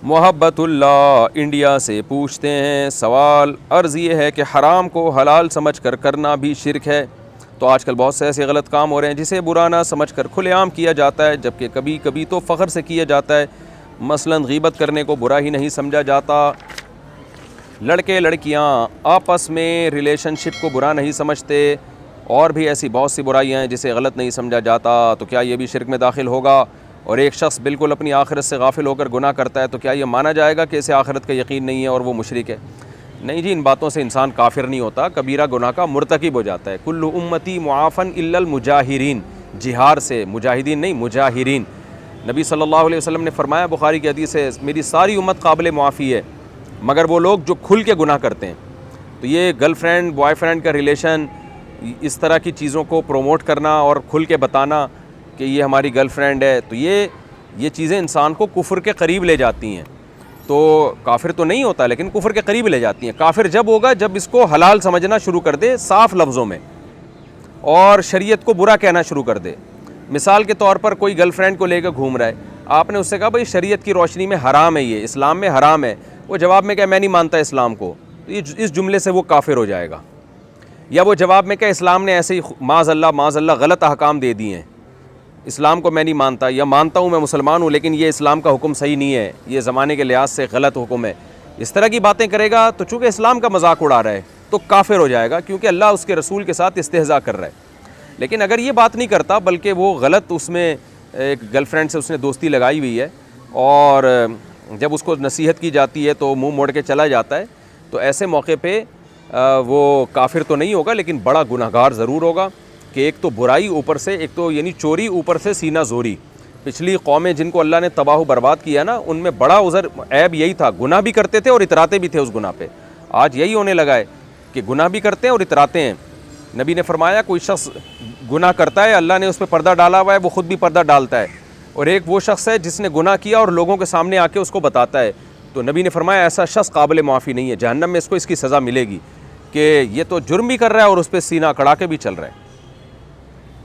मोहब्बतुल्लाह India से पूछते हैं, सवाल अर्ज़ ये है कि हराम को हलाल समझकर करना भी शिर्क है। तो आजकल बहुत से ऐसे गलत काम हो रहे हैं जिसे बुरा ना समझकर खुलेआम किया जाता है, जबकि कभी कभी तो फ़ख्र से किया जाता है। मसलन गीबत करने को बुरा ही नहीं समझा जाता, लड़के लड़कियां आपस में रिलेशनशिप को बुरा नहीं समझते, और भी ऐसी बहुत सी बुराइयां हैं जिसे गलत नहीं समझा जाता। तो क्या ये भी शिर्क में दाखिल होगा? और एक शख्स बिल्कुल अपनी आखिरत से गाफिल होकर गुनाह करता है, तो क्या ये माना जाएगा कि इसे आखिरत का यकीन नहीं है और वो मुशरिक है? नहीं जी, इन बातों से इंसान काफिर नहीं होता, कबीरा गुनाह का मुर्तकिब हो जाता है। कुल्लु उम्मती मुआफ़न इल्लल मुजाहिरीन, जिहार से, मुजाहिदीन नहीं, मुजाहिरीन। नबी सल्लल्लाहु अलैहि वसल्लम ने फरमाया, बुखारी की हदीस है, मेरी सारी उम्मत काबिल मुआफ़ी है मगर वो लोग जो खुल के गुनाह करते हैं। तो ये गर्लफ्रेंड बॉयफ्रेंड का रिलेशन, इस तरह की चीज़ों को प्रोमोट करना और खुल के बताना कि ये हमारी गर्लफ्रेंड है, तो ये चीज़ें इंसान को कुफ्र के करीब ले जाती हैं। तो काफिर तो नहीं होता, लेकिन कुफ्र के करीब ले जाती हैं। काफिर जब होगा जब इसको हलाल समझना शुरू कर दे साफ़ लफ्ज़ों में, और शरीयत को बुरा कहना शुरू कर दे। मिसाल के तौर पर कोई गर्लफ्रेंड को लेकर घूम रहा है, आपने उससे कहा भाई शरीयत की रोशनी में हराम है, ये इस्लाम में हराम है। वो जवाब में क्या, मैं नहीं मानता इस्लाम को, तो इस जुमले से वो काफिर हो जाएगा। या वो जवाब में क्या, इस्लाम ने ऐसे ही माज़अल्लाह गलत अहकाम दे दिए हैं, इस्लाम को मैं नहीं मानता, या मानता हूँ मैं मुसलमान हूँ लेकिन ये इस्लाम का हुक्म सही नहीं है, ये ज़माने के लिहाज से गलत हुक्म है। इस तरह की बातें करेगा तो चूँकि इस्लाम का मजाक उड़ा रहा है तो काफिर हो जाएगा, क्योंकि अल्लाह उसके रसूल के साथ इस्तेहज़ा कर रहा है। लेकिन अगर ये बात नहीं करता, बल्कि वो गलत, उसमें एक गर्लफ्रेंड से उसने दोस्ती लगाई हुई है और जब उसको नसीहत की जाती है तो मुँह मोड़ के चला जाता है, तो ऐसे मौके पर वो काफिर तो नहीं होगा, लेकिन बड़ा गुनहगार ज़रूर होगा। कि एक तो बुराई ऊपर से, एक तो यानी चोरी, ऊपर से सीना जोरी। पिछली कौमें जिनको अल्लाह ने तबाह बर्बाद किया ना, उनमें बड़ा उज़र ऐब यही था, गुनाह भी करते थे और इतराते भी थे उस गुनाह पे। आज यही होने लगा है कि गुनाह भी करते हैं और इतराते हैं। नबी ने फरमाया, कोई शख्स गुनाह करता है, अल्लाह ने उस पर पर्दा डाला हुआ है, वो ख़ुद भी पर्दा डालता है, और एक वो शख्स है जिसने गुनाह किया और लोगों के सामने आके उसको बताता है। तो नबी ने फरमाया, ऐसा शख्स काबिल माफ़ी नहीं है, जहन्नम में इसको इसकी सज़ा मिलेगी कि ये तो जुर्म भी कर रहा है और उस पर सीना कड़ा के भी चल रहा है।